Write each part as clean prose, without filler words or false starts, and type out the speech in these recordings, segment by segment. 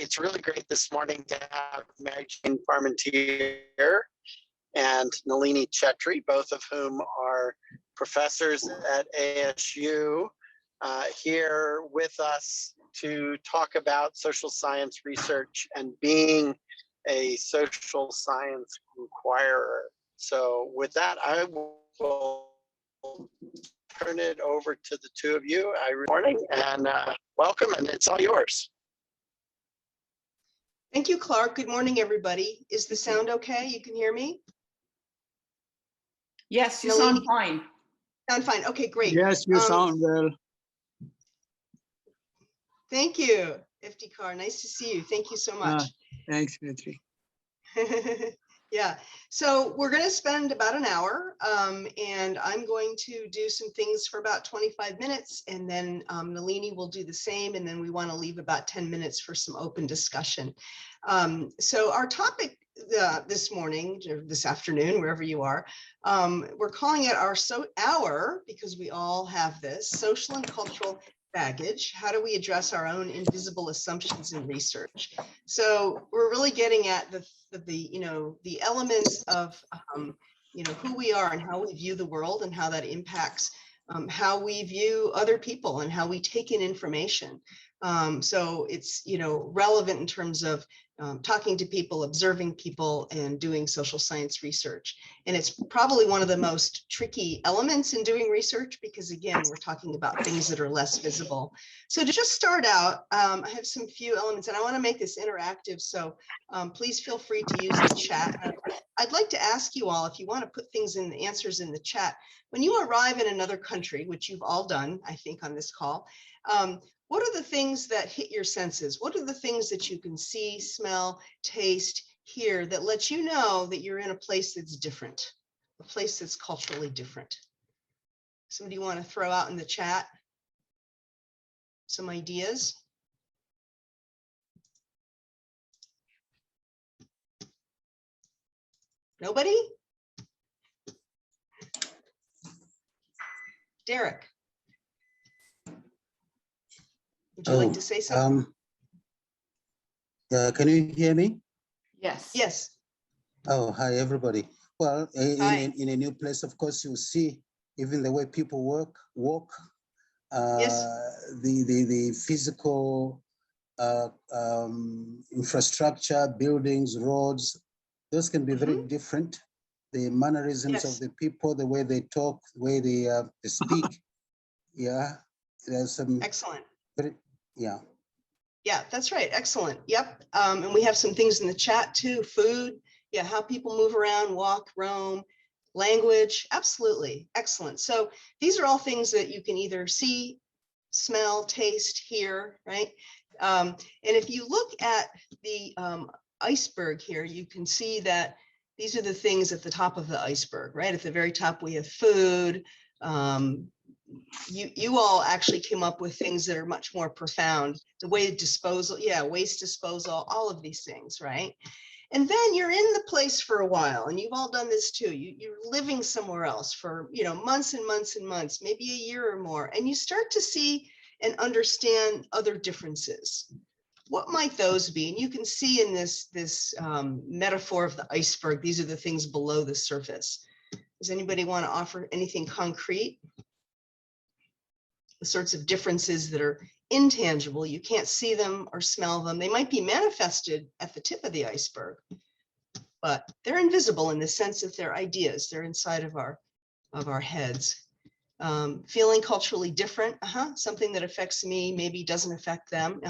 It's really great this morning to have Mary Jane Parmentier and Nalini Chetri, both of whom are professors at ASU, here with us to talk about social science research and being a social science inquirer. So with that, I will turn it over to the two of you. Good morning and welcome, and it's all yours. Thank you, Clark. Good morning, everybody. Is the sound okay? You can hear me? Yes, you sound fine. Sound fine. Okay, great. Yes, you sound well. Thank you, Iftikhar. Nice to see you. Thank you so much. Thanks, Mitri. Yeah, so we're going to spend about an hour, and I'm going to do some things for about 25 minutes, and then Nalini will do the same, and then we want to leave about 10 minutes for some open discussion. So our topic this morning, or this afternoon, wherever you are, we're calling it our, because we all have this, social and cultural baggage. How do we address our own invisible assumptions in research? So we're really getting at the elements of who we are and how we view the world and how that impacts how we view other people and how we take in information. So it's relevant in terms of talking to people, observing people, and doing social science research. And it's probably one of the most tricky elements in doing research because, again, we're talking about things that are less visible. So to just start out, I have some few elements, and I want to make this interactive. So please feel free to use the chat. I'd like to ask you all, if you want to put things in the answers in the chat, when you arrive in another country, which you've all done, I think, on this call, what are the things that hit your senses? What are the things that you can see, smell, taste, hear that lets you know that you're in a place that's different, a place that's culturally different? Somebody want to throw out in the chat some ideas? Nobody? Derek. Would you like to say something? Can you hear me? Yes. Yes. Oh, hi, everybody. Well, Hi. in a new place, of course, you'll see even the way people walk, Yes. the physical infrastructure, buildings, roads, those can be very different. The mannerisms of the people, the way they talk, the way they speak. Yeah, there's some. Excellent. Yeah. Yeah, that's right. Excellent. Yep. And we have some things in the chat too. Food. Yeah, how people move around, walk, roam, language. Absolutely. Excellent. So these are all things that you can either see, smell, taste, hear, right? And if you look at the iceberg here, you can see that these are the things at the top of the iceberg, right? At the very top, we have food. You all actually came up with things that are much more profound. The way disposal, waste disposal, all of these things, right? And then you're in the place for a while, and you've all done this too. You're living somewhere else for months and months and months, maybe a year or more, and you start to see and understand other differences. What might those be? And you can see in this metaphor of the iceberg, these are the things below the surface. Does anybody want to offer anything concrete? The sorts of differences that are intangible, you can't see them or smell them. They might be manifested at the tip of the iceberg, but they're invisible in the sense that they're ideas. They're inside of our heads. Feeling culturally different, something that affects me maybe doesn't affect them.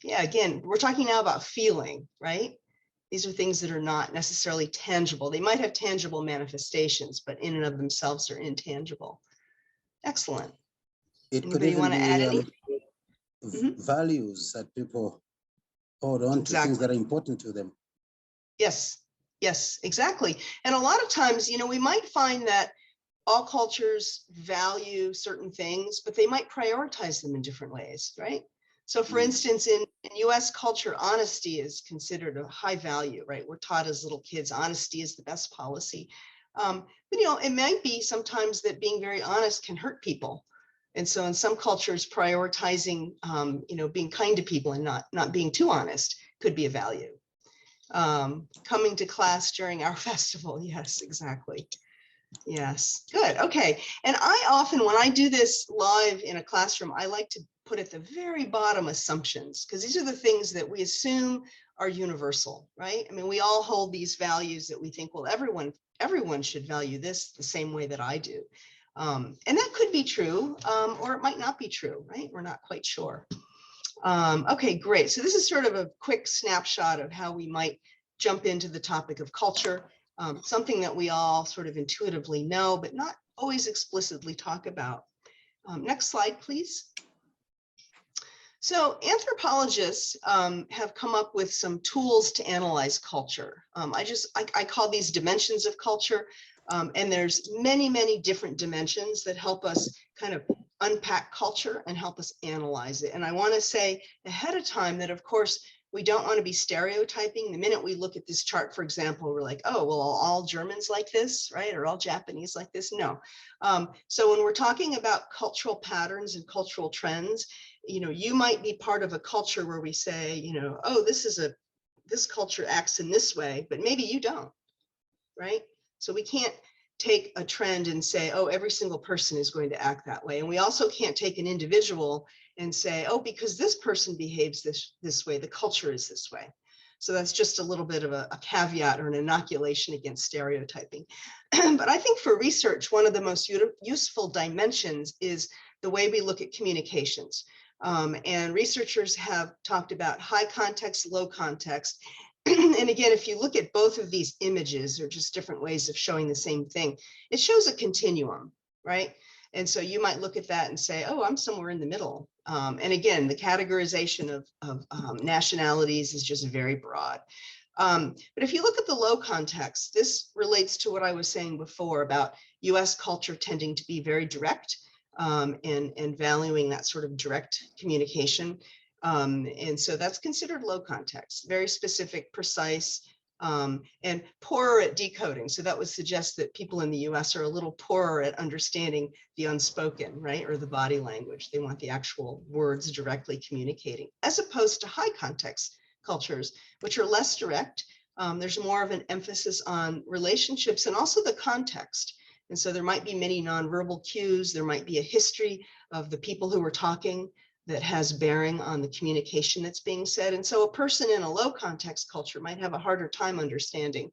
Yeah, again, we're talking now about feeling, right? These are things that are not necessarily tangible. They might have tangible manifestations, but in and of themselves are intangible. Excellent. Anybody want to add anything? Values that people hold on to, things that are important to them. Yes, exactly. And a lot of times, we might find that all cultures value certain things, but they might prioritize them in different ways, right? So for instance, in US culture, honesty is considered a high value, right? We're taught as little kids, honesty is the best policy. But it might be sometimes that being very honest can hurt people. And so in some cultures, prioritizing, being kind to people and not being too honest could be a value. Coming to class during our festival. Yes, exactly. Yes, good. Okay. And I often, when I do this live in a classroom, I like to put at the very bottom assumptions, because these are the things that we assume are universal, right? I mean, we all hold these values that we think, well, everyone should value this the same way that I do. And that could be true, or it might not be true, right? We're not quite sure. Okay, great. So this is sort of a quick snapshot of how we might jump into the topic of culture. Something that we all sort of intuitively know, but not always explicitly talk about. Next slide, please. So anthropologists have come up with some tools to analyze culture. I call these dimensions of culture, and there's many different dimensions that help us kind of unpack culture and help us analyze it. And I want to say ahead of time that, of course, we don't want to be stereotyping. The minute we look at this chart, for example, we're like, oh, well, all Germans like this, right? Or all Japanese like this? No. So when we're talking about cultural patterns and cultural trends, you might be part of a culture where we say, oh, this culture acts in this way, but maybe you don't, right? So we can't take a trend and say, oh, every single person is going to act that way. And we also can't take an individual and say, oh, because this person behaves this way, the culture is this way. So that's just a little bit of a caveat or an inoculation against stereotyping. But I think for research, one of the most useful dimensions is the way we look at communications. And researchers have talked about high context, low context. And again, if you look at both of these images, they're just different ways of showing the same thing. It shows a continuum, right? And so you might look at that and say, oh, I'm somewhere in the middle. And again, the categorization of nationalities is just very broad. But if you look at the low context, this relates to what I was saying before about US culture tending to be very direct and valuing that sort of direct communication. And so that's considered low context, very specific, precise, and poorer at decoding. So that would suggest that people in the US are a little poorer at understanding the unspoken, right? Or the body language. They want the actual words directly communicating, as opposed to high context cultures, which are less direct. There's more of an emphasis on relationships and also the context. And so there might be many nonverbal cues. There might be a history of the people who are talking that has bearing on the communication that's being said. And so a person in a low context culture might have a harder time understanding,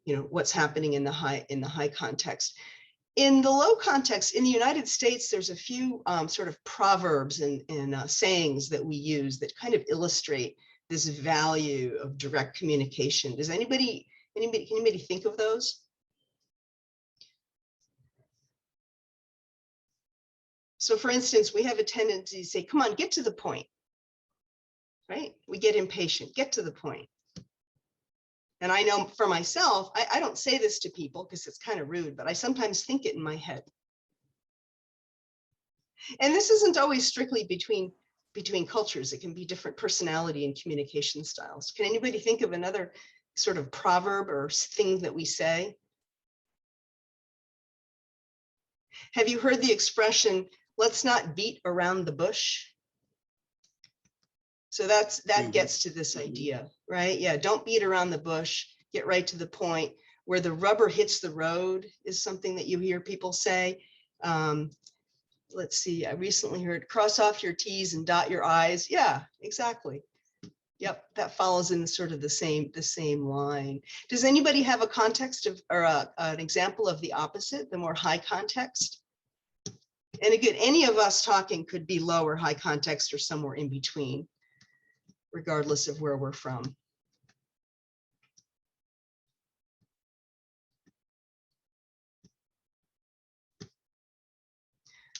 what's happening in the high context. In the low context, in the United States, there's a few sort of proverbs and sayings that we use that kind of illustrate this value of direct communication. Does anybody think of those? So for instance, we have a tendency to say, come on, get to the point, right? We get impatient, get to the point. And I know for myself, I don't say this to people because it's kind of rude, but I sometimes think it in my head. And this isn't always strictly between cultures. It can be different personality and communication styles. Can anybody think of another sort of proverb or thing that we say? Have you heard the expression, let's not beat around the bush? So that gets to this idea, right? Yeah, don't beat around the bush, get right to the point. Where the rubber hits the road is something that you hear people say. Let's see, I recently heard cross off your T's and dot your I's. Yeah, exactly. Yep, that follows in sort of the same line. Does anybody have a context of or an example of the opposite, the more high context? And again, any of us talking could be low or high context or somewhere in between, regardless of where we're from.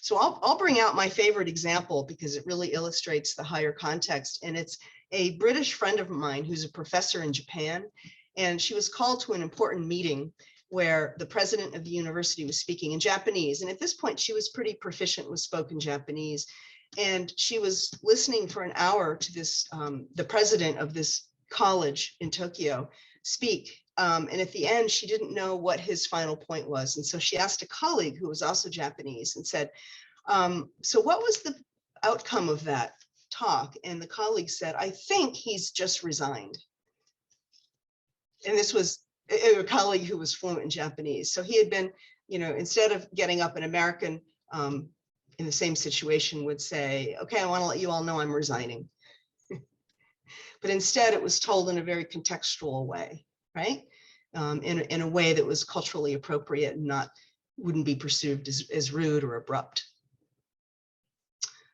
So I'll bring out my favorite example because it really illustrates the higher context. And it's a British friend of mine who's a professor in Japan. And she was called to an important meeting where the president of the university was speaking in Japanese. And at this point, she was pretty proficient with spoken Japanese. And she was listening for an hour to this, the president of this college in Tokyo speak. And at the end, she didn't know what his final point was. And so she asked a colleague who was also Japanese and said, So what was the outcome of that talk? And the colleague said, I think he's just resigned. And this was a colleague who was fluent in Japanese. So he had been, you know, instead of getting up, an American in the same situation would say, okay, I want to let you all know I'm resigning. But instead it was told in a very contextual way, right? In a way that was culturally appropriate and wouldn't be perceived as rude or abrupt.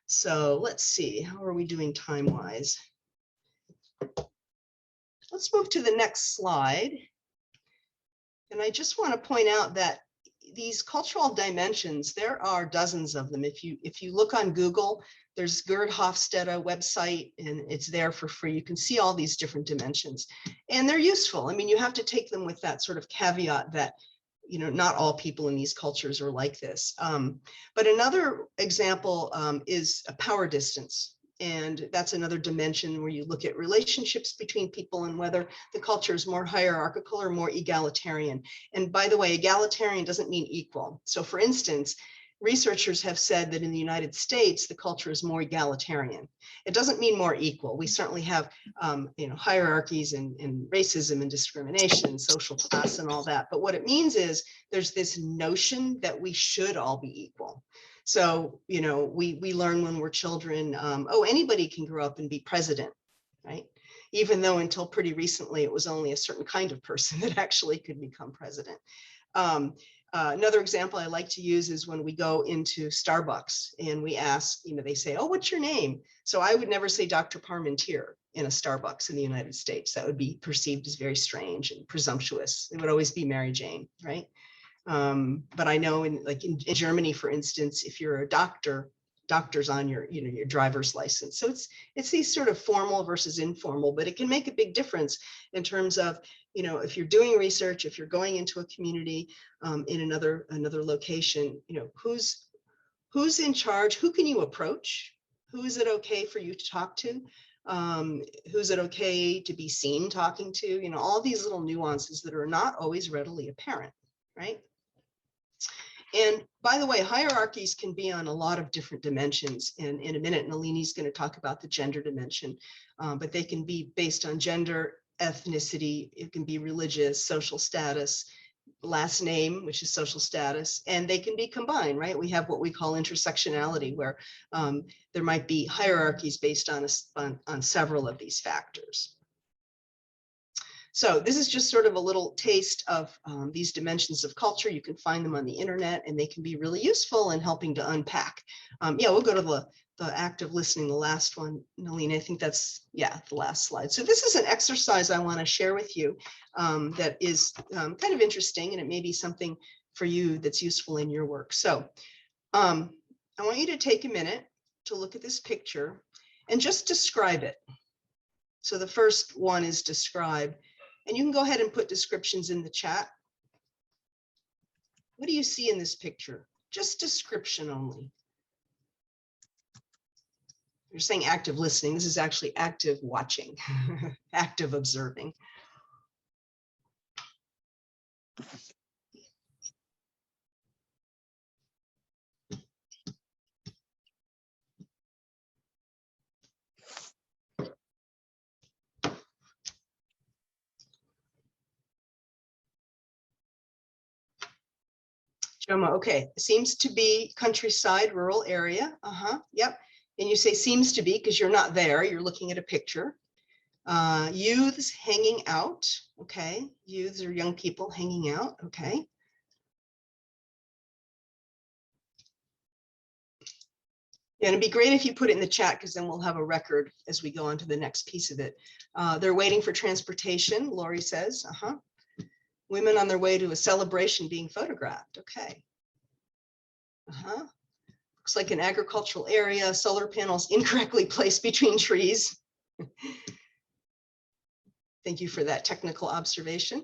So let's see, how are we doing time-wise? Let's move to the next slide. And I just want to point out that these cultural dimensions, there are dozens of them. If you look on Google, there's Gerd Hofstede website, and it's there for free. You can see all these different dimensions, and they're useful. I mean, you have to take them with that sort of caveat that, you know, not all people in these cultures are like this. But another example is a power distance. And that's another dimension where you look at relationships between people and whether the culture is more hierarchical or more egalitarian. And by the way, egalitarian doesn't mean equal. So for instance, researchers have said that in the United States, the culture is more egalitarian. It doesn't mean more equal. We certainly have you know, hierarchies and racism and discrimination, social class and all that. But what it means is there's this notion that we should all be equal. So, you know, we learn when we're children, oh, anybody can grow up and be president, right? Even though until pretty recently, it was only a certain kind of person that actually could become president. Another example I like to use is when we go into Starbucks and we ask, you know, they say, oh, what's your name? So I would never say Dr. Parmentier in a Starbucks in the United States. That would be perceived as very strange and presumptuous. It would always be Mary Jane, right? But I know in Germany, for instance, if you're a doctor's on your, you know, your driver's license. So it's these sort of formal versus informal, but it can make a big difference in terms of, you know, if you're doing research, if you're going into a community in another location, you know, who's in charge, who can you approach, who is it okay for you to talk to, who's it okay to be seen talking to, you know, all these little nuances that are not always readily apparent, right? And by the way, hierarchies can be on a lot of different dimensions. And in a minute, Nalini's going to talk about the gender dimension, but they can be based on gender, ethnicity, it can be religious, social status, last name, which is social status, and they can be combined, right? We have what we call intersectionality, where there might be hierarchies based on several of these factors. So this is just sort of a little taste of these dimensions of culture. You can find them on the internet, and they can be really useful in helping to unpack. Yeah, we'll go to the active listening, the last one, Nalini. I think that's, yeah, the last slide. So this is an exercise I want to share with you that is kind of interesting, and it may be something for you that's useful in your work. So I want you to take a minute to look at this picture and just describe it. So the first one is describe. And you can go ahead and put descriptions in the chat. What do you see in this picture? Just description only. You're saying active listening. This is actually active watching, active observing. Joma, okay, seems to be countryside, rural area. Yep. And you say seems to be because you're not there, you're looking at a picture. Youths hanging out, okay. Youths or young people hanging out, okay. Yeah, it'd be great if you put it in the chat because then we'll have a record as we go on to the next piece of it. They're waiting for transportation, Lori says, Women on their way to a celebration being photographed. Okay. Looks like an agricultural area, solar panels incorrectly placed between trees. Thank you for that technical observation.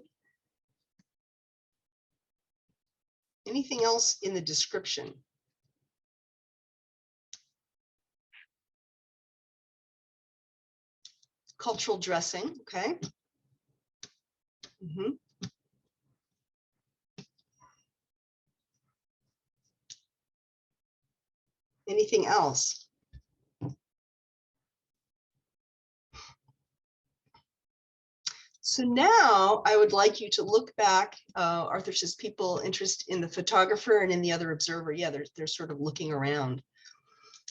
Anything else in the description? Cultural dressing, okay. Anything else? So now I would like you to look back. Arthur says people interest in the photographer and in the other observer. Yeah, they're sort of looking around.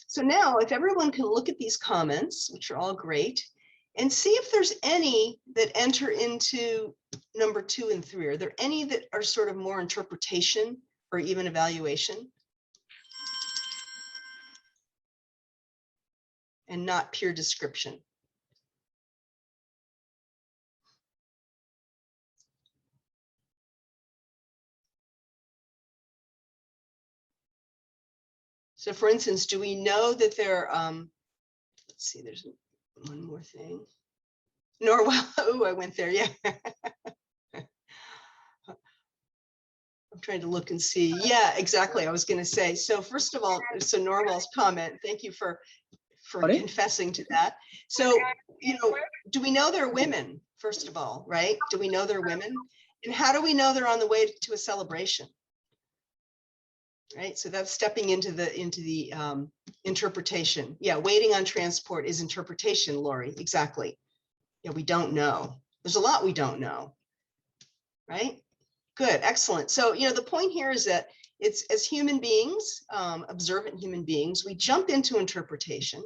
So now if everyone can look at these comments, which are all great, and see if there's any that enter into number 2 and 3. Are there any that are sort of more interpretation or even evaluation? And not pure description. So for instance, do we know that there, let's see, there's one more thing. Norwell, oh, I went there, yeah. I'm trying to look and see. Yeah, exactly. I was going to say, so first of all, so Norwell's comment, thank you for confessing to that. So, you know, do we know they're women, first of all, right? Do we know they're women? And how do we know they're on the way to a celebration? Right, so that's stepping into the interpretation. Yeah, waiting on transport is interpretation, Lori, exactly. Yeah, we don't know. There's a lot we don't know, right? Good, excellent. So, you know, the point here is that it's as human beings, observant human beings, we jump into interpretation.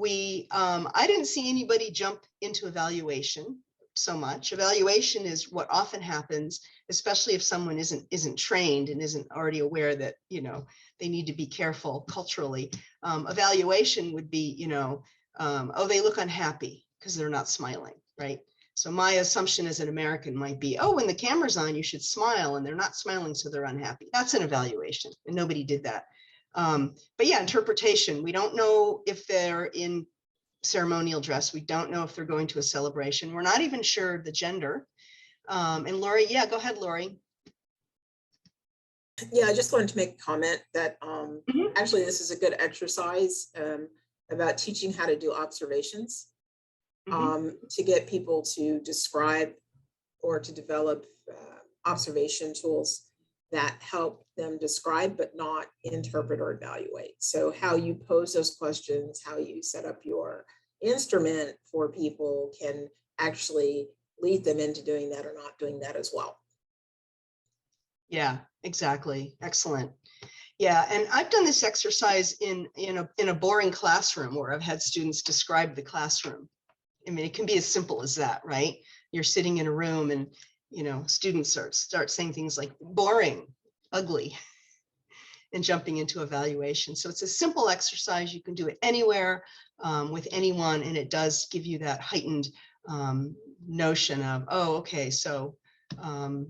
I didn't see anybody jump into evaluation so much. Evaluation is what often happens, especially if someone isn't trained and isn't already aware that, you know, they need to be careful culturally. Evaluation would be, you know, oh, they look unhappy because they're not smiling, right? So my assumption as an American might be, oh, when the camera's on, you should smile, and they're not smiling, so they're unhappy. That's an evaluation, and nobody did that. But yeah, interpretation. We don't know if they're in ceremonial dress. We don't know if they're going to a celebration. We're not even sure the gender. And Lori, yeah, go ahead, Lori. Yeah, I just wanted to make a comment that actually this is a good exercise about teaching how to do observations, to get people to describe or to develop observation tools that help them describe but not interpret or evaluate. So how you pose those questions, how you set up your instrument for people can actually lead them into doing that or not doing that as well. Yeah, exactly. Excellent. Yeah, and I've done this exercise in a boring classroom where I've had students describe the classroom. I mean, it can be as simple as that, right? You're sitting in a room and, you know, students start saying things like boring, ugly, and jumping into evaluation. So it's a simple exercise. You can do it anywhere with anyone, and it does give you that heightened notion of, oh, okay, so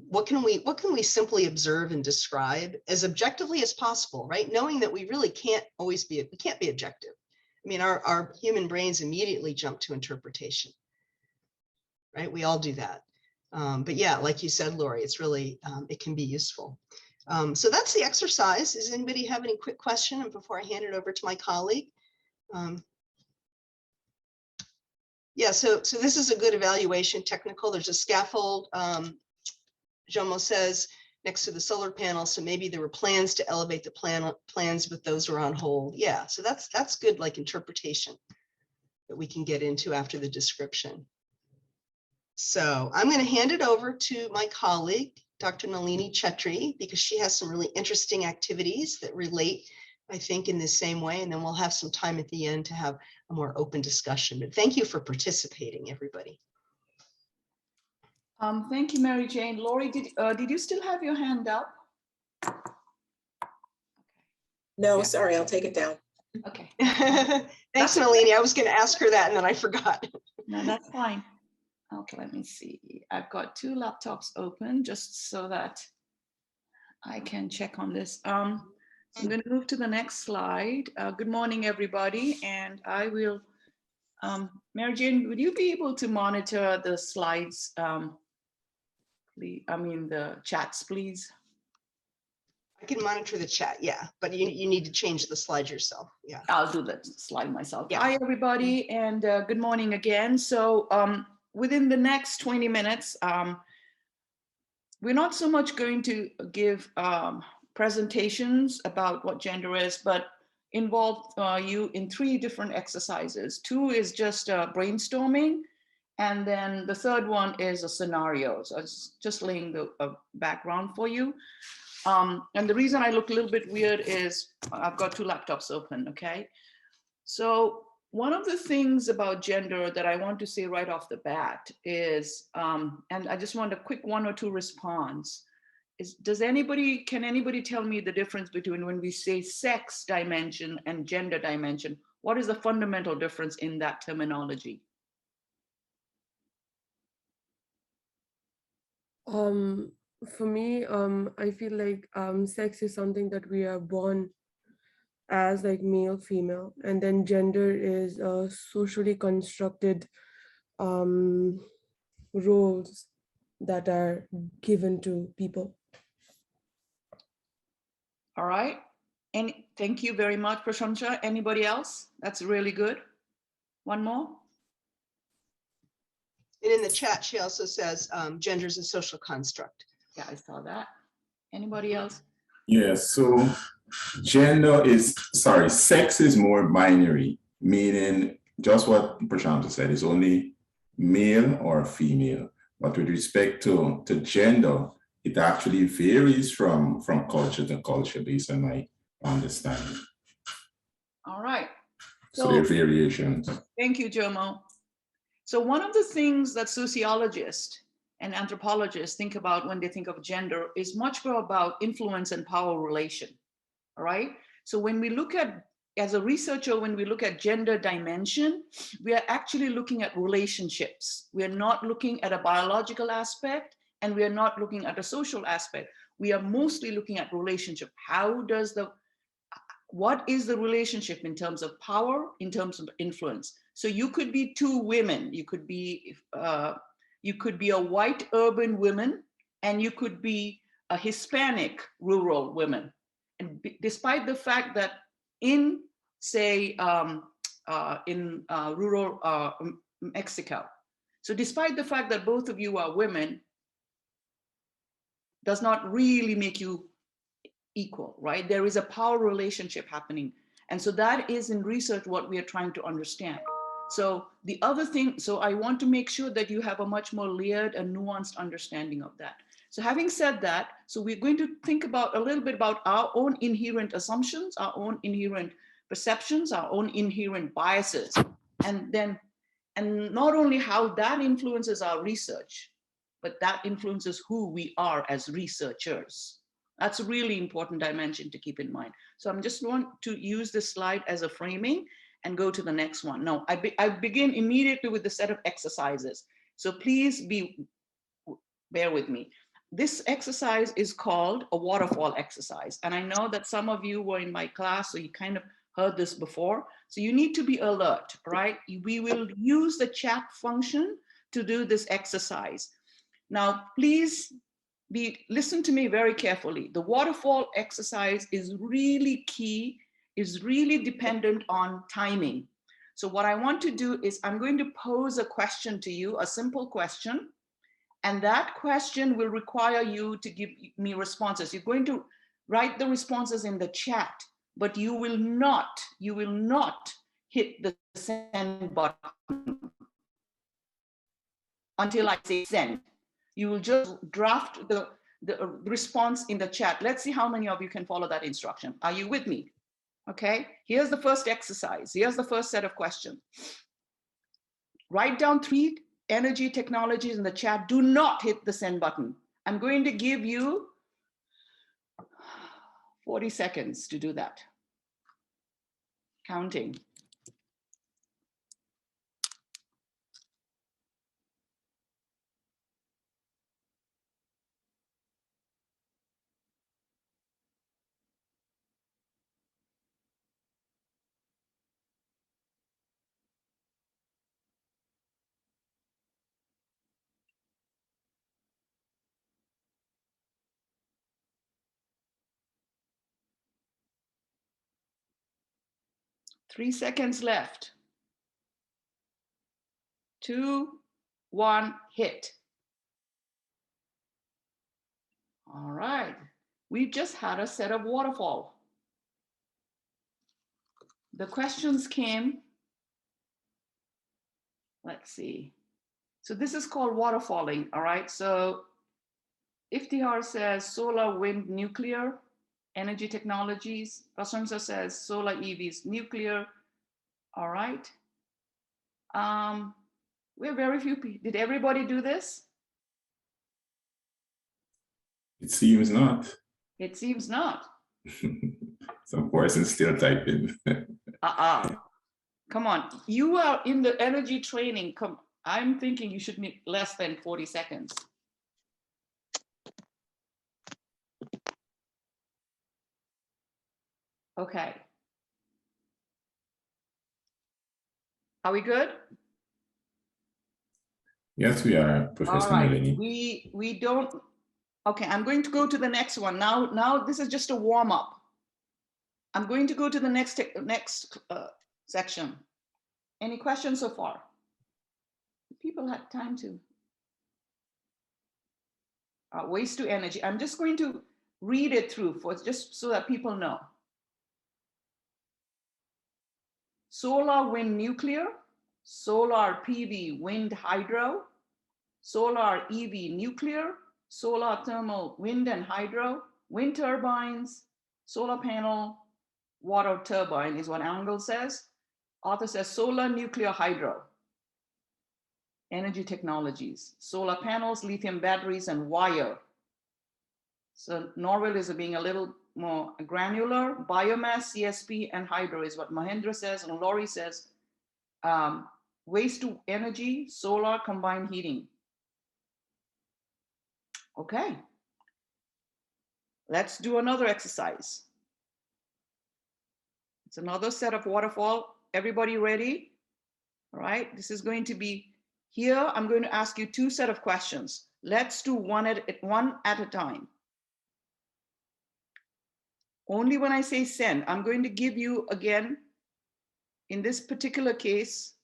what can we simply observe and describe as objectively as possible, right? Knowing that we really can't be objective. I mean, our human brains immediately jump to interpretation, right? We all do that. But yeah, like you said, Lori, it's really, it can be useful. So that's the exercise. Does anybody have any quick question before I hand it over to my colleague? Yeah, so this is a good evaluation technical. There's a scaffold, Jomo says, next to the solar panel. So maybe there were plans to elevate the plans, but those were on hold. Yeah, so that's good, like interpretation that we can get into after the description. So I'm going to hand it over to my colleague, Dr. Nalini Chetri, because she has some really interesting activities that relate, I think, in the same way. And then we'll have some time at the end to have a more open discussion. But thank you for participating, everybody. Thank you, Mary Jane. Lori, did you still have your hand up? No, Yeah. sorry, I'll take it down. Okay. Thanks, Nalini. I was going to ask her that and then I forgot. No, that's fine. Okay, let me see. I've got 2 laptops open just so that I can check on this. I'm going to move to the next slide. Good morning, everybody. And I will, Mary Jane, would you be able to monitor the slides, please? I mean, the chats, please. I can monitor the chat, yeah, but you need to change the slides yourself. Yeah, I'll do the slide myself. Yeah. Hi, everybody, and good morning again. So within the next 20 minutes, we're not so much going to give presentations about what gender is, but involve you in 3 different exercises. 2 is just brainstorming, and then the third one is a scenario. So it's just laying the background for you. And the reason I look a little bit weird is I've got 2 laptops open, okay? So one of the things about gender that I want to say right off the bat is, and I just want a quick 1 or 2 response, is can anybody tell me the difference between when we say sex dimension and gender dimension? What is the fundamental difference in that terminology? For me, I feel like sex is something that we are born as, like male, female, and then gender is socially constructed roles that are given to people. All right. And thank you very much, Prashansa. Anybody else? That's really good. One more. And in the chat, she also says gender is a social construct. Yeah, I saw that. Anybody else? Yes, so sex is more binary, meaning just what Prashanta said, is only male or female. But with respect to gender, it actually varies from culture to culture based on my understanding. All right. So there are variations. Thank you, Jomo. So one of the things that sociologists and anthropologists think about when they think of gender is much more about influence and power relation. All right. So when we look at, as a researcher, when we look at gender dimension, we are actually looking at relationships. We are not looking at a biological aspect, and we are not looking at a social aspect. We are mostly looking at relationship. What is the relationship in terms of power, in terms of influence? So you could be 2 women. You could be a white urban woman, and you could be a Hispanic rural woman. And despite the fact that in, say, rural Mexico, so despite the fact that both of you are women, does not really make you equal, right? There is a power relationship happening. And so that is in research what we are trying to understand. So the other thing, so I want to make sure that you have a much more layered and nuanced understanding of that. So having said that, so we're going to think about a little bit about our own inherent assumptions, our own inherent perceptions, our own inherent biases, and not only how that influences our research, but that influences who we are as researchers. That's a really important dimension to keep in mind. So I'm just want to use this slide as a framing and go to the next one. Now, I begin immediately with the set of exercises. So please bear with me. This exercise is called a waterfall exercise. And I know that some of you were in my class, so you kind of heard this before. So you need to be alert, right? We will use the chat function to do this exercise. Now, please listen to me very carefully. The waterfall exercise is really key, is really dependent on timing. So what I want to do is I'm going to pose a question to you, a simple question, and that question will require you to give me responses. You're going to write the responses in the chat, but you will not hit the send button until I say send. You will just draft the response in the chat. Let's see how many of you can follow that instruction. Are you with me? Okay, here's the first exercise. Here's the first set of questions. Write down 3 energy technologies in the chat. Do not hit the send button. I'm going to give you 40 seconds to do that. Counting. Three seconds left. 2, 1, hit. All right, we just had a set of waterfall. The questions came, let's see. So this is called waterfalling, all right? So Iftihar says solar, wind, nuclear, energy technologies. Prasansa says solar, EVs, nuclear, all right? We're very few people. Did everybody do this? It seems not. It seems not. Some person still typing. Come on, you are in the energy training. Come, I'm thinking you should need less than 40 seconds. Okay. Are we good? Yes, we are, Professor All right. Nalini. We don't. Okay, I'm going to go to the next one. Now this is just a warm up. I'm going to go to the next section. Any questions so far? People had time to. Waste to energy. I'm just going to read it through for just so that people know. Solar, wind, nuclear, solar, PV, wind, hydro, solar, EV, nuclear, solar, thermal, wind and hydro, wind turbines, solar panel, water turbine is what Angle says. Author says solar, nuclear, hydro. Energy technologies, solar panels, lithium batteries, and wire. So Norwell is being a little more granular. Biomass, CSP, and hydro is what Mahendra says, and Laurie says. Waste to energy, solar, combined heating. Okay. Let's do another exercise. It's another set of waterfall. Everybody ready? All right, this is going to be here. I'm going to ask you two set of questions. Let's do one at a time. Only when I say send, I'm going to give you again, in this particular case,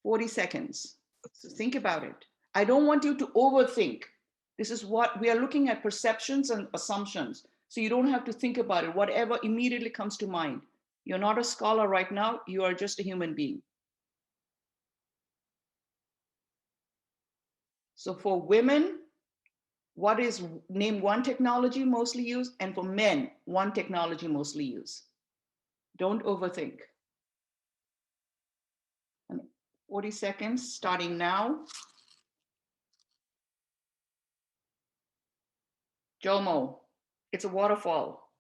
40 seconds. So think about it. I don't want you to overthink. This is what we are looking at, perceptions and assumptions. So you don't have to think about it, whatever immediately comes to mind. You're not a scholar right now, you are just a human being. So for women, what is name one technology mostly used? And for men, one technology mostly used. Don't overthink. 40 seconds starting now. Jomo, it's a waterfall.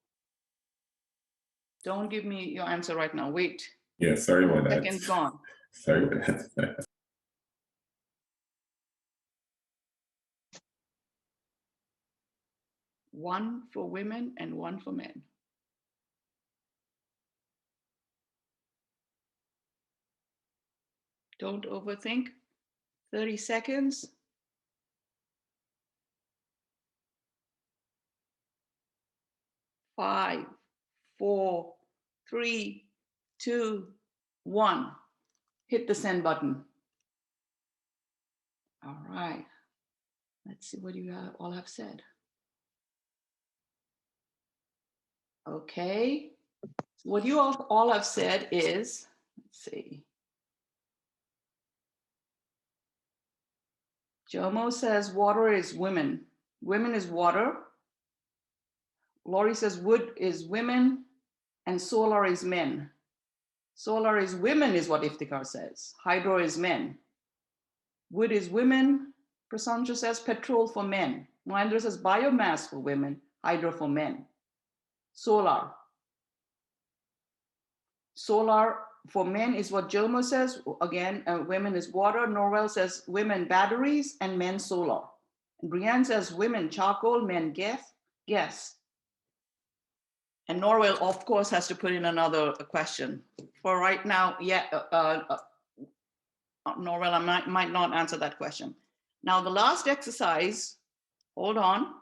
Don't give me your answer right now. Wait. Yeah, sorry about that. Seconds gone. Sorry about that. One for women and one for men. Don't overthink. 30 seconds. 5, 4, 3, 2, 1. Hit the send button. All right. Let's see what you all have said. Okay. What you all have said is, let's see. Jomo says water is women. Women is water. Laurie says wood is women and solar is men. Solar is women is what Iftikhar says. Hydro is men. Wood is women. Prasantra says petrol for men. Mahendra says biomass for women, hydro for men. Solar. Solar for men is what Jomo says. Again, women is water. Norwell says women batteries and men solar. And Brienne says women charcoal, men gas. And Norwell, of course, has to put in another question. For right now, yeah, Norwell, I might not answer that question. Now, the last exercise, hold on,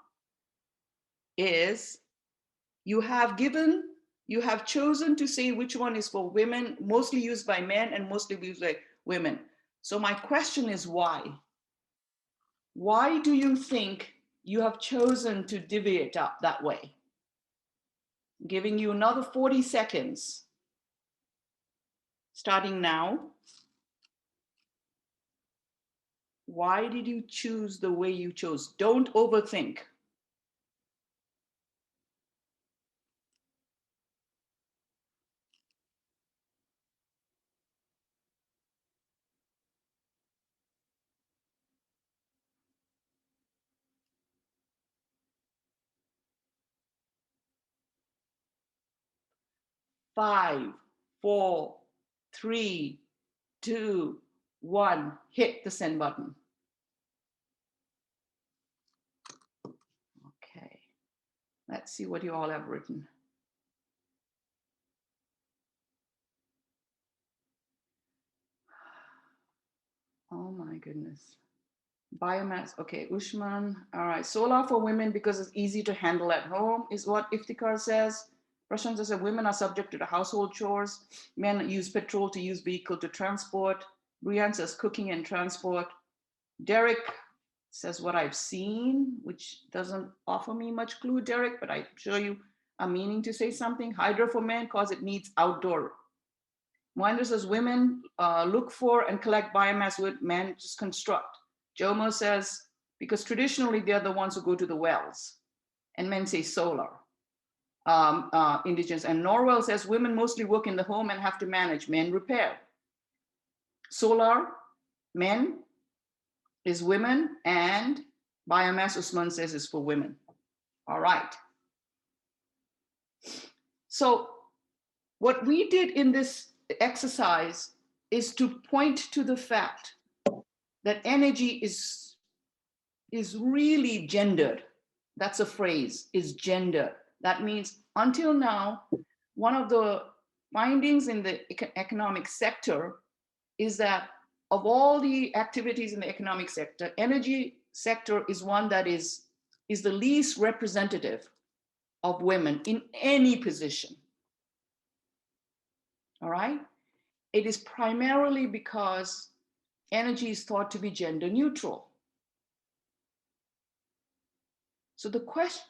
is you have chosen to say which one is for women, mostly used by men and mostly used by women. So my question is why? Why do you think you have chosen to divvy it up that way? Giving you another 40 seconds. Starting now. Why did you choose the way you chose? Don't overthink. Five, 4, 3, 2, 1. Hit the send button. Okay, let's see what you all have written. Oh my goodness. Biomass, okay, Ushman, all right. Solar for women because it's easy to handle at home is what Iftikhar says. Prashant says women are subject to the household chores. Men use petrol to use vehicle to transport. Brian says cooking and transport. Derek says what I've seen, which doesn't offer me much clue, Derek, but I'm sure you are meaning to say something. Hydro for men because it needs outdoor. Moinder says women look for and collect biomass with men just construct. Jomo says, because traditionally they're the ones who go to the wells, and men say solar. Indigenous, and Norwell says women mostly work in the home and have to manage, men repair. Solar, men is women, and biomass, Usman says, is for women. All right. So what we did in this exercise is to point to the fact that energy is really gendered. That's a phrase, is gendered. That means until now, one of the findings in the economic sector is that of all the activities in the economic sector, energy sector is one that is the least representative of women in any position. All right? It is primarily because energy is thought to be gender neutral. So the question,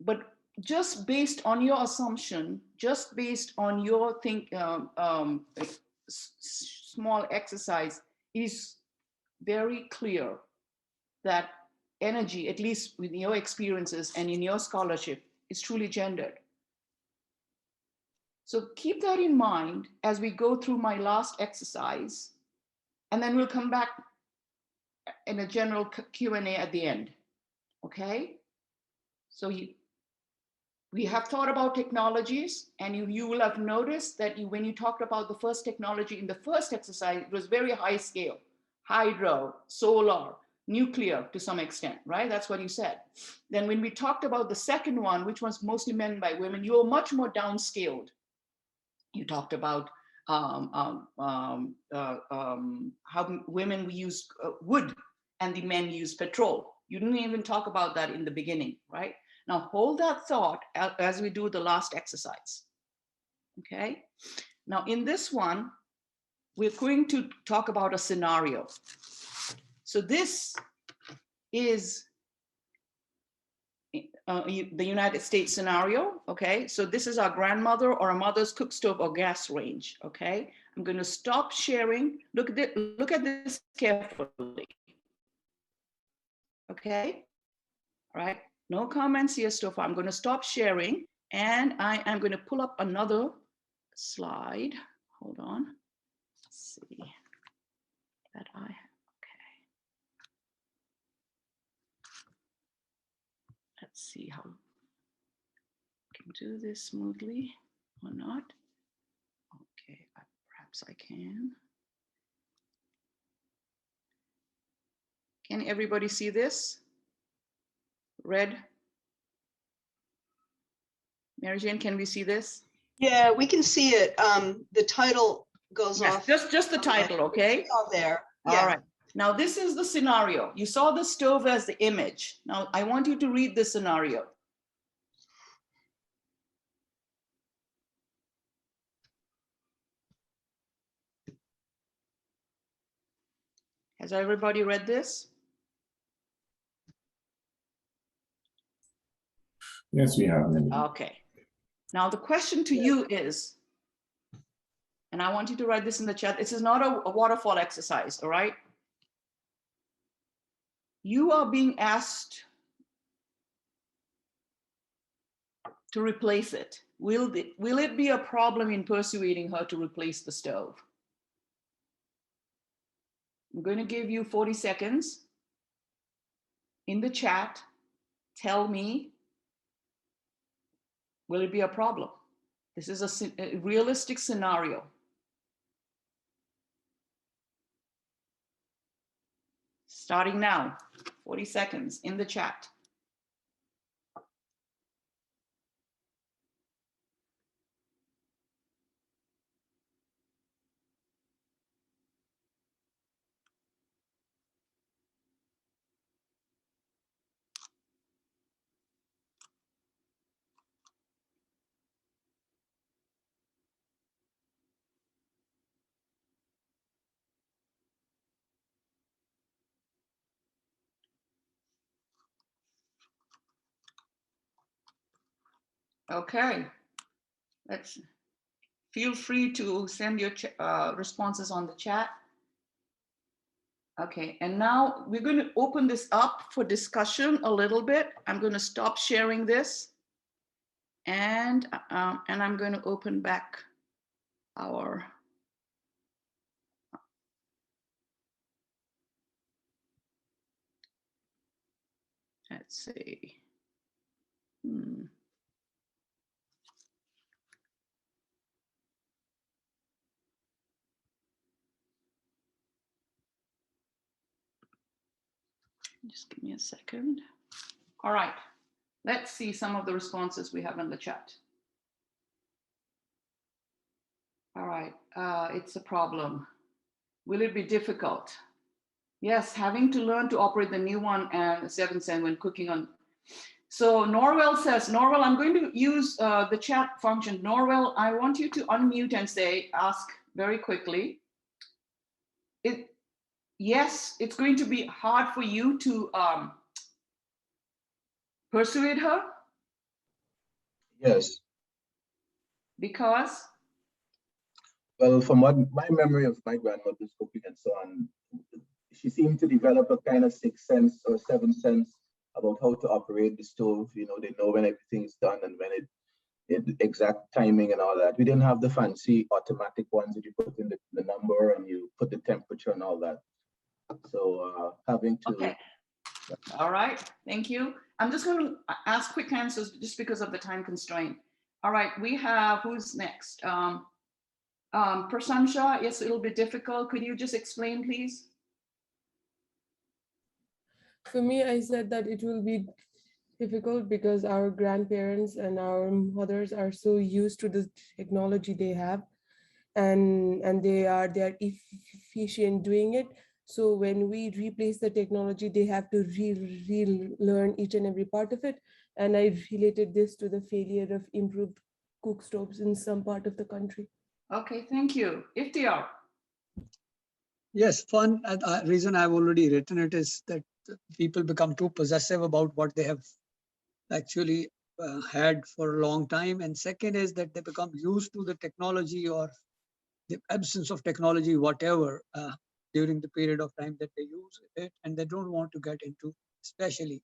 but just based on your assumption, just based on your small exercise, is very clear that energy, at least with your experiences and in your scholarship, is truly gendered. So keep that in mind as we go through my last exercise, and then we'll come back in a general Q&A at the end. Okay, so we have thought about technologies, and you will have noticed that when you talked about the first technology in the first exercise, it was very high scale, hydro, solar, nuclear to some extent, right? That's what you said. Then when we talked about the second one, which was mostly men by women, you were much more downscaled. You talked about how women use wood and the men use petrol. You didn't even talk about that in the beginning, right? Now hold that thought as we do the last exercise, okay? Now in this one, we're going to talk about a scenario. So this is the United States scenario, okay? So this is our grandmother or a mother's cook stove or gas range, okay? I'm gonna stop sharing. Look at this carefully. Okay, all right, no comments here so far. I'm going to stop sharing, and I am going to pull up another slide. Hold on, let's see that okay. Let's see how I can do this smoothly or not. Okay, perhaps I can. Can everybody see this? Red? Mary Jane, can we see this? Yeah, we can see it. The title goes Yes, off. just the title, okay? All there. All Yeah. right. Now this is the scenario. You saw the stove as the image. Now I want you to read the scenario. Has everybody read this? Yes, we have. Many. Okay. Now the question to you is, and I want you to write this in the chat, this is not a waterfall exercise, all right? You are being asked to replace it. Will it be a problem in persuading her to replace the stove? I'm going to give you 40 seconds in the chat. Tell me, will it be a problem? This is a realistic scenario. Starting now, 40 seconds in the chat. Okay, let's feel free to send your responses on the chat. Okay, and now we're going to open this up for discussion a little bit. I'm going to stop sharing this, and I'm going to open back our. Let's see. Just give me a second. All right, let's see some of the responses we have in the chat. All right, it's a problem. Will it be difficult? Yes, having to learn to operate the new one and 7-cent when cooking on. So Norwell says, Norwell, I'm going to use the chat function. Norwell, I want you to unmute and say, ask very quickly. Yes, it's going to be hard for you to persuade her? Yes. Because? Well, from what my memory of my grandmother's cooking and so on, she seemed to develop a kind of 6th sense or 7th sense about how to operate the stove. You know, they know when everything is done and when it exact timing and all that. We didn't have the fancy automatic ones that you put in the number and you put the temperature and all that. So having to. Okay. All right, thank you. I'm just going to ask quick answers just because of the time constraint. All right, we have, who's next? Prasamsha, yes, it'll be difficult. Could you just explain, please? For me, I said that it will be difficult because our grandparents and our mothers are so used to the technology they have, and they are efficient doing it. So when we replace the technology, they have to relearn each and every part of it. And I related this to the failure of improved cook stoves in some part of the country. Okay, thank you. Iftiar. Yes, one reason I've already written it is that people become too possessive about what they have actually had for a long time. And second is that they become used to the technology or the absence of technology, whatever, during the period of time that they use it, and they don't want to get into, especially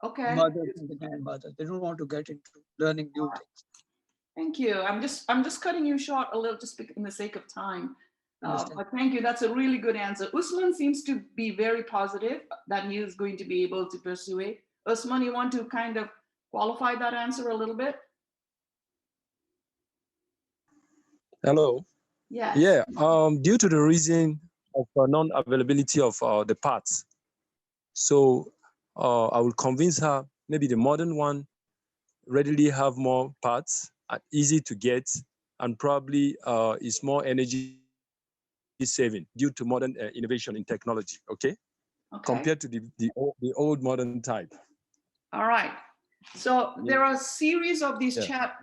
mothers and the grandmothers, they don't want to get into learning new things. Thank you. I'm just cutting you short a little, just in the sake of time. But thank you. That's a really good answer. Usman seems to be very positive that he is going to be able to persuade. Usman, you want to kind of qualify that answer a little bit? Hello. Yes. Yeah. Due to the reason of non-availability of the parts, so I will convince her maybe the modern one readily have more parts, are easy to get, and probably is more energy saving due to modern innovation in technology. Okay. Compared to the old modern type. All right. So there are a series of these chat.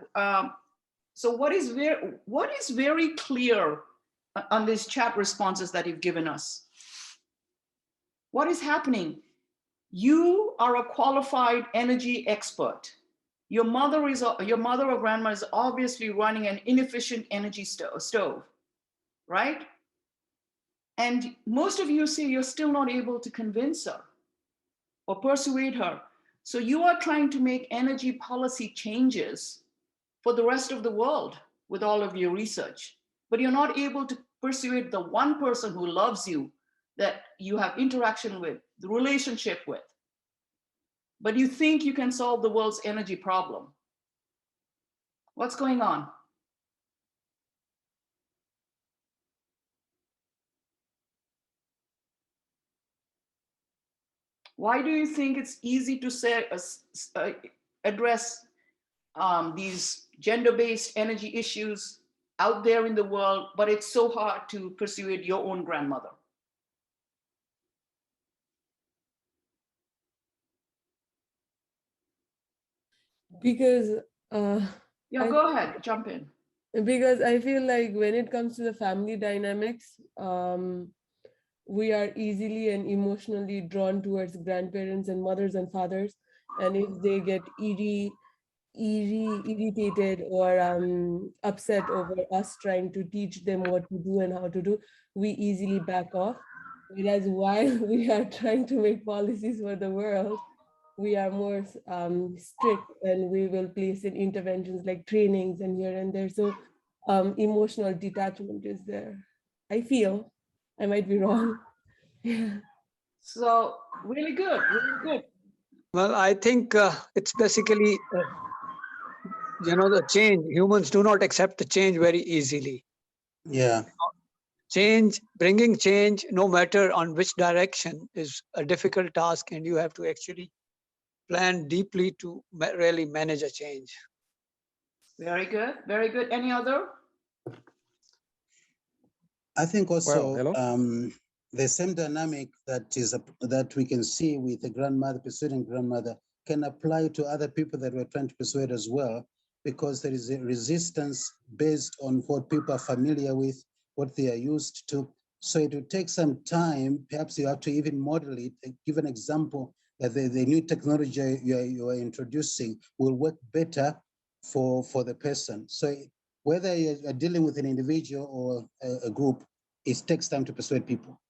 So what is very clear on these chat responses that you've given us? What is happening? You are a qualified energy expert. Your mother or grandma is obviously running an inefficient energy stove, right? And most of you say you're still not able to convince her or persuade her. So you are trying to make energy policy changes for the rest of the world with all of your research, but you're not able to persuade the one person who loves you, that you have interaction with, the relationship with. But you think you can solve the world's energy problem. What's going on? Why do you think it's easy to say, address these gender-based energy issues out there in the world, but it's so hard to persuade your own grandmother? Because yeah, go ahead, jump in. Because I feel like when it comes to the family dynamics, we are easily and emotionally drawn towards grandparents and mothers and fathers. And if they get irritated or upset over us trying to teach them what to do and how to do, we easily back off. Whereas while we are trying to make policies for the world, we are more strict, and we will place in interventions like trainings and here and there. So emotional detachment is there. I feel, I might be wrong. Yeah. So really good, really good. Well, I think it's basically, the change. Humans do not accept the change very easily. Yeah. Bringing change, no matter on which direction, is a difficult task, and you have to actually plan deeply to really manage a change. Very good, very good. Any other? I think also Well, the same dynamic that we can see with the grandmother persuading grandmother can apply to other people that we're trying to persuade as well, because there is a resistance based on what people are familiar with, what they are used to. So it will take some time. Perhaps you have to even model it, give an example that the new technology you are introducing will work better for the person. So whether you're dealing with an individual or a group, it takes time to persuade people.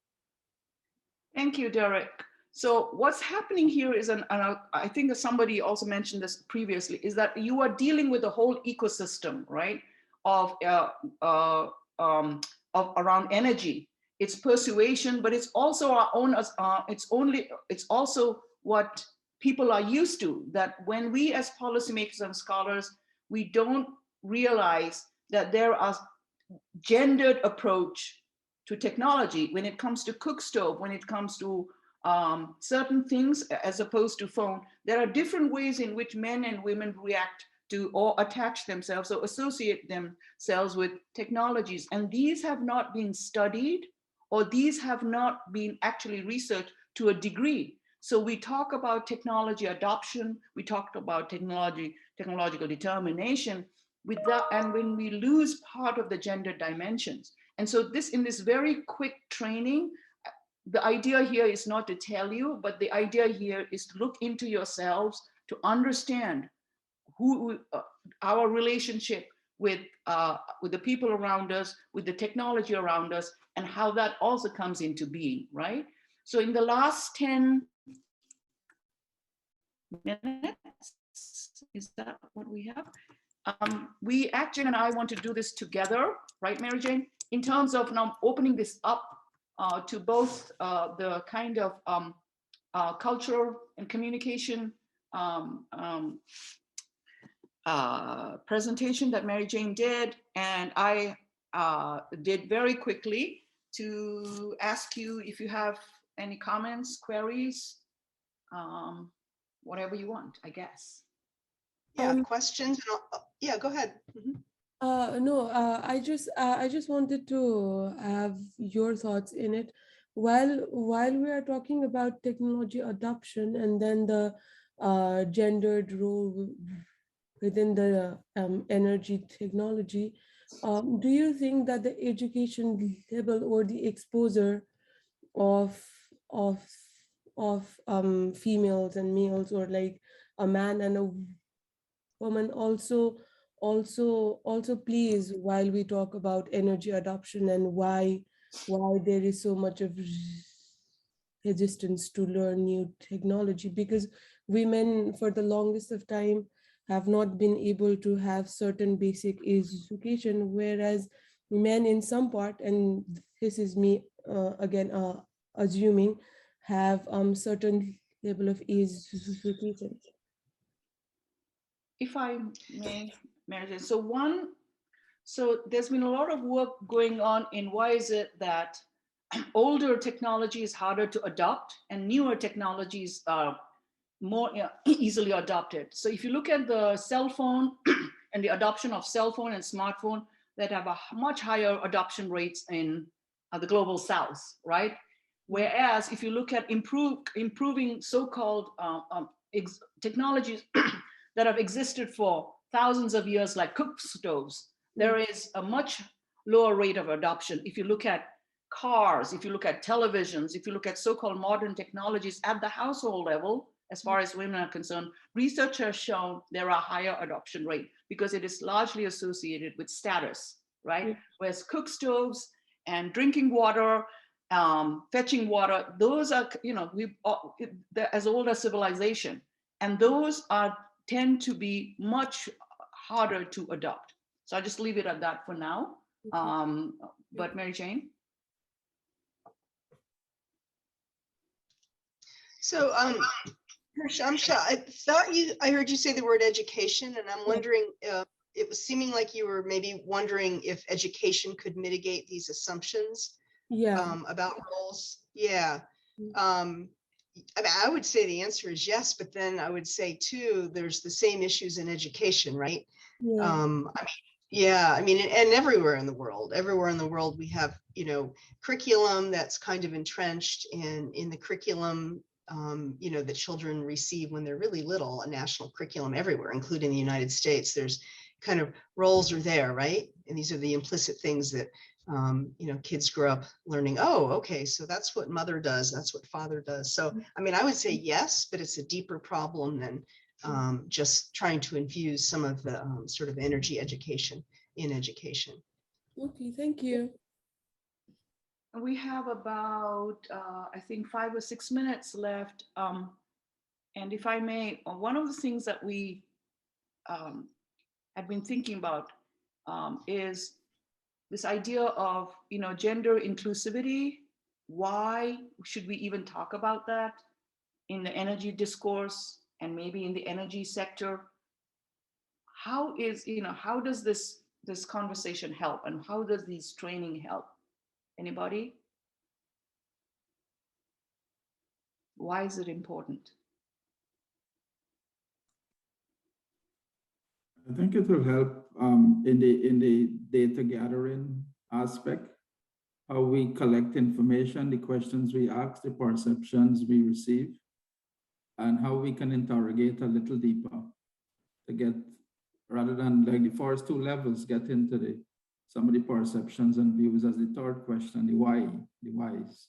Thank you, Derek. So what's happening here is, and I think that somebody also mentioned this previously, is that you are dealing with a whole ecosystem, right, of around energy. It's persuasion, but it's also our own. It's also what people are used to. That when we, as policymakers and scholars, we don't realize that there are gendered approach to technology when it comes to cook stove, when it comes to certain things as opposed to phone. There are different ways in which men and women react to or attach themselves or associate themselves with technologies. And these have not been studied, or these have not been actually researched to a degree. So we talk about technology adoption, we talked about technological determination, with that, and when we lose part of the gender dimensions. And so in this very quick training, the idea here is not to tell you, but the idea here is to look into yourselves, to understand our relationship with the people around us, with the technology around us, and how that also comes into being, right? So in the last 10 minutes, is that what we have? We actually, and I want to do this together, right, Mary Jane? In terms of now opening this up to both the kind of cultural and communication presentation that Mary Jane did, and I did very quickly to ask you if you have any comments, queries, whatever you want, I guess. Yeah, questions. Yeah, go ahead. No, I just wanted to have your thoughts in it. While we are talking about technology adoption and then the gendered role within the energy technology, do you think that the education level or the exposure of females and males, or like a man and a And also please, while we talk about energy adoption and why there is so much of resistance to learn new technology, because women for the longest of time have not been able to have certain basic education, whereas men in some part, and this is me again assuming, have certain level of education. If I may, Mary Jane, so there's been a lot of work going on in why is it that older technology is harder to adopt and newer technologies are more easily adopted. So if you look at the cell phone and the adoption of cell phone and smartphone, that have a much higher adoption rates in the global south, right? Whereas if you look at improving so-called technologies that have existed for thousands of years, like cook stoves, there is a much lower rate of adoption. If you look at cars, if you look at televisions, if you look at so-called modern technologies at the household level, as far as women are concerned, research has shown there are higher adoption rate because it is largely associated with status, right? Whereas cook stoves and drinking water, fetching water, those are, they're as old as civilization. And those tend to be much harder to adopt. So I'll just leave it at that for now. But Mary Jane? So, Shamsha, I heard you say the word education, and I'm wondering, it was seeming like you were maybe wondering if education could mitigate these assumptions about roles. Yeah. I mean, I would say the answer is yes, but then I would say too, there's the same issues in education, right? I mean, and everywhere in the world, we have, curriculum that's kind of entrenched in the curriculum, that children receive when they're really little, a national curriculum everywhere, including the United States. There's kind of roles are there, right? And these are the implicit things that, kids grow up learning, oh, okay, so that's what mother does, that's what father does. So, I mean, I would say yes, but it's a deeper problem than just trying to infuse some of the sort of energy education in education. Okay, thank you. We have about, I think, 5 or 6 minutes left. And if I may, one of the things that we have been thinking about is this idea of, gender inclusivity. Why should we even talk about that in the energy discourse and maybe in the energy sector? How does this conversation help, and how does this training help? Anybody? Why is it important? I think it will help in the data gathering aspect, how we collect information, the questions we ask, the perceptions we receive, and how we can interrogate a little deeper to get, rather than like the first two levels, get into some of the perceptions and views as the third question, the whys.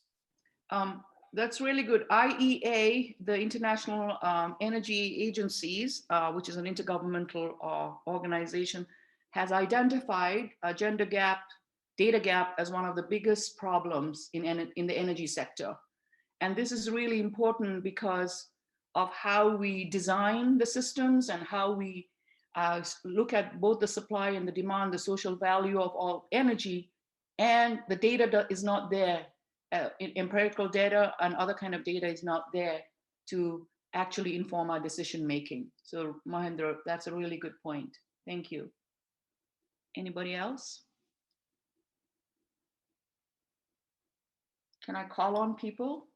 That's really good. IEA, the International Energy Agencies, which is an intergovernmental organization, has identified a gender gap, data gap as one of the biggest problems in the energy sector. And this is really important because of how we design the systems and how we look at both the supply and the demand, the social value of all energy, and the data is not there. Empirical data and other kind of data is not there to actually inform our decision making. So Mahendra, that's a really good point. Thank you. Anybody else? Can I call on people?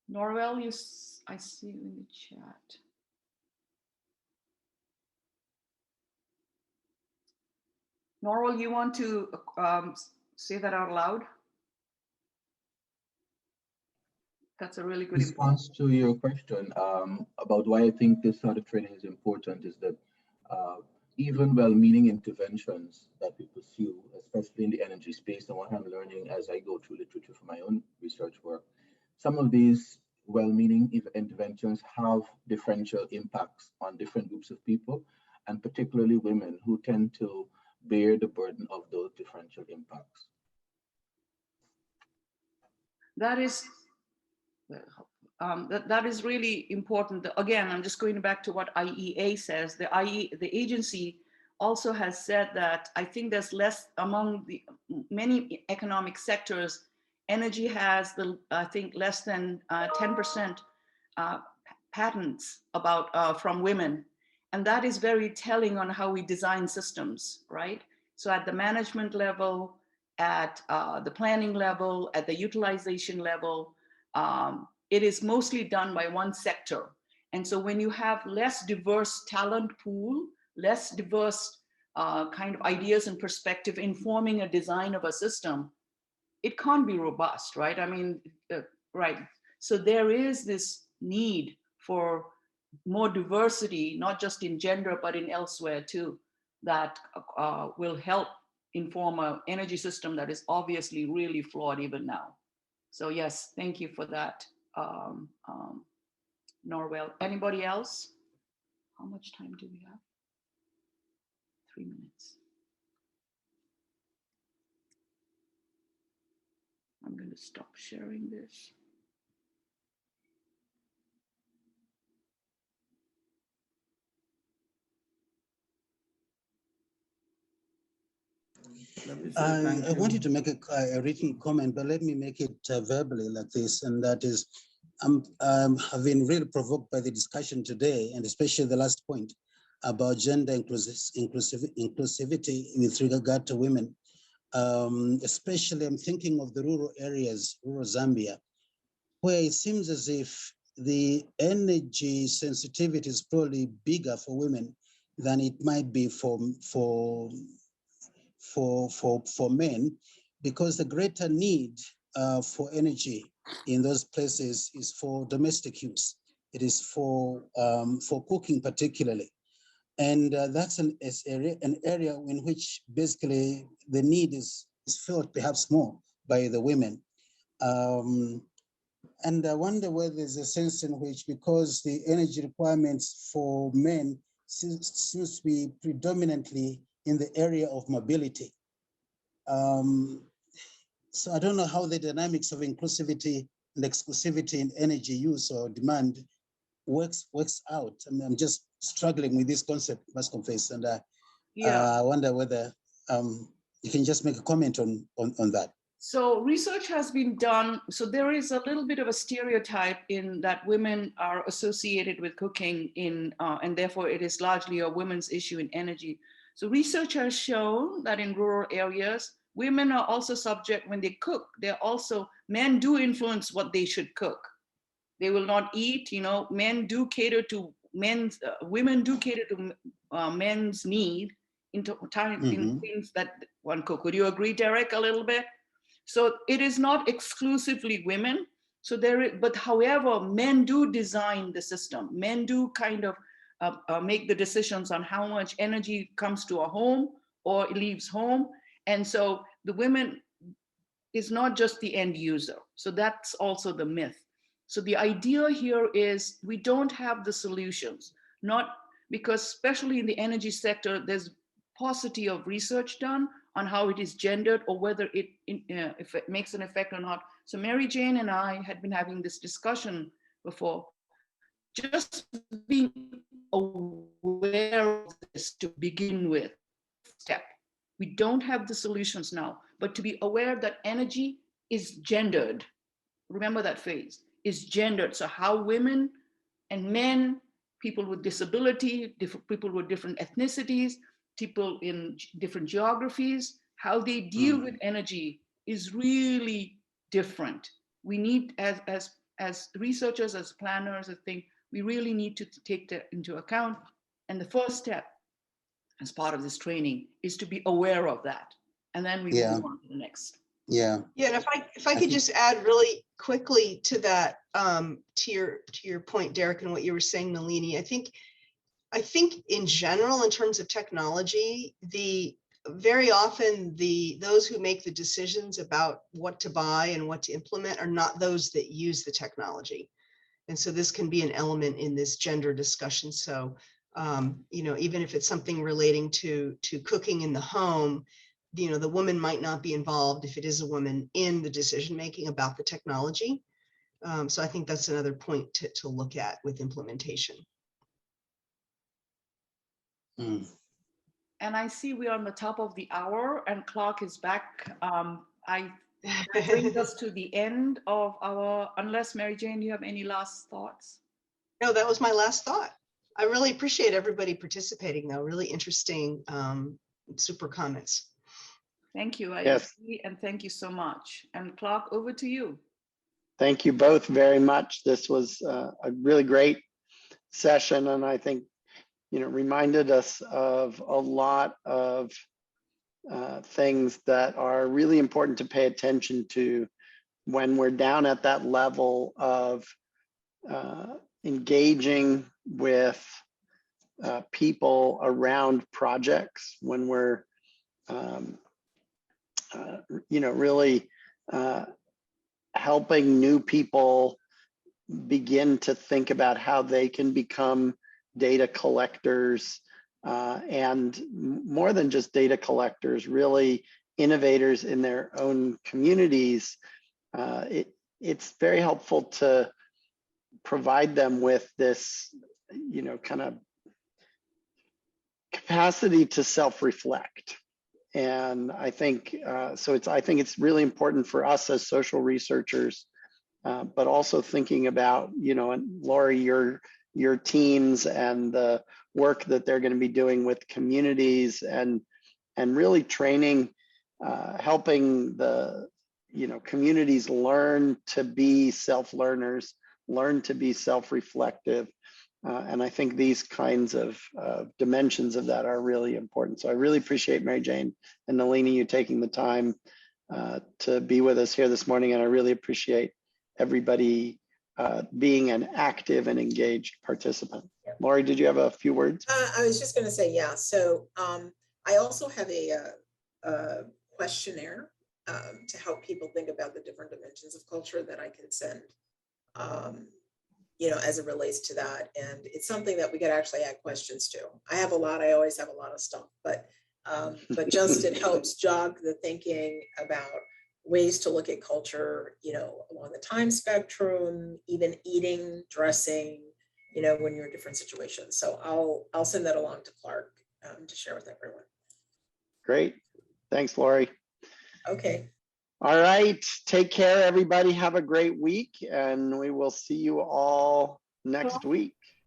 Norwell, I see you in the chat. Norwell, you want to say that out loud? That's a really good response to your question about why I think this sort of training is important is that even well-meaning interventions that we pursue, especially in the energy space and what I'm learning as I go through literature for my own research work, some of these well-meaning interventions have differential impacts on different groups of people, and particularly women who tend to bear the burden of those differential impacts. That is, that is really important. Again, I'm just going back to what IEA says. The agency also has said that I think there's less among the many economic sectors, energy has I think less than 10% patents about from women. And that is very telling on how we design systems, right? So at the management level, at the planning level, at the utilization level, it is mostly done by one sector. And so when you have less diverse talent pool, less diverse kind of ideas and perspective informing a design of a system, it can't be robust, right? I mean, right. So there is this need for more diversity, not just in gender, but in elsewhere too, that will help inform an energy system that is obviously really flawed even now. So yes, thank you for that, Norwell. Anybody else? How much time do we have? 3 minutes. I'm going to stop sharing this. I wanted to make a written comment, but let me make it verbally like this, and that is, I've been really provoked by the discussion today, and especially the last point about gender inclusivity with regard to women. Especially, I'm thinking of the rural areas, rural Zambia, where it seems as if the energy sensitivity is probably bigger for women than it might be for men, because the greater need for energy in those places is for domestic use. It is for cooking particularly. And that's an area in which basically the need is felt perhaps more by the women. And I wonder whether there's a sense in which, because the energy requirements for men seems to be predominantly in the area of mobility. So I don't know how the dynamics of inclusivity and exclusivity in energy use or demand works out. I mean, I'm just struggling with this concept, must confess, and I wonder whether you can just make a comment on that. So research has been done. So there is a little bit of a stereotype in that women are associated with cooking and therefore it is largely a women's issue in energy. So research has shown that in rural areas, women are also subject when they cook. Men do influence what they should cook. They will not eat, men do cater to women do cater to men's need in things that one cook. Would you agree, Derek, a little bit? So it is not exclusively women. So but however, men do design the system. Men do kind of make the decisions on how much energy comes to a home or leaves home. And so the women is not just the end user. So that's also the myth. So the idea here is we don't have the solutions, not because especially in the energy sector, there's paucity of research done on how it is gendered or whether if it makes an effect or not. So Mary Jane and I had been having this discussion before, just being aware of this to begin with, step. We don't have the solutions now, but to be aware that energy is gendered. Remember that phrase, is gendered. So how women and men, people with disability, people with different ethnicities, people in different geographies, how they deal with energy is really different. We need, as researchers, as planners, I think we really need to take that into account. And the first step as part of this training is to be aware of that. And then we move on to the next. Yeah, and if I could just add really quickly to that, to your point, Derek, and what you were saying, Nalini, I think in general, in terms of technology, very often those who make the decisions about what to buy and what to implement are not those that use the technology. And so this can be an element in this gender discussion. So, you know, even if it's something relating to cooking in the home, you know, the woman might not be involved if it is a woman in the decision-making about the technology. So I think that's another point to look at with implementation. And I see we're on the top of the hour and clock is back. That brings us to the end of our, unless Mary Jane, you have any last thoughts? No, that was my last thought. I really appreciate everybody participating though. Really interesting, super comments. Thank you. I Yes. agree, and thank you so much. And Clark, over to you. Thank you both very much. This was a really great session, and I think, you know, reminded us of a lot of things that are really important to pay attention to when we're down at that level of engaging with people around projects, when we're you know, really helping new people begin to think about how they can become data collectors, and more than just data collectors, really innovators in their own communities. It's very helpful to provide them with this, you know, kind of capacity to self-reflect. And I think I think it's really important for us as social researchers, but also thinking about, you know, and Lori, your teams and the work that they're going to be doing with communities, and really training, helping the, you know, communities learn to be self-learners, learn to be self-reflective. And I think these kinds of dimensions of that are really important. So I really appreciate Mary Jane and Nalini, you taking the time to be with us here this morning. And I really appreciate everybody being an active and engaged participant. Yeah. Lori, did you have a few words? I was just going to say, yeah. So I also have a questionnaire to help people think about the different dimensions of culture that I can send, you know, as it relates to that. And it's something that we could actually add questions to. I always have a lot of stuff, but just it helps jog the thinking about ways to look at culture, you know, along the time spectrum, even eating, dressing, you know, when you're in different situations. So I'll send that along to Clark to share with everyone. Great. Thanks, Lori. Okay. All right. Take care, everybody. Have a great week, and we will see you all next week.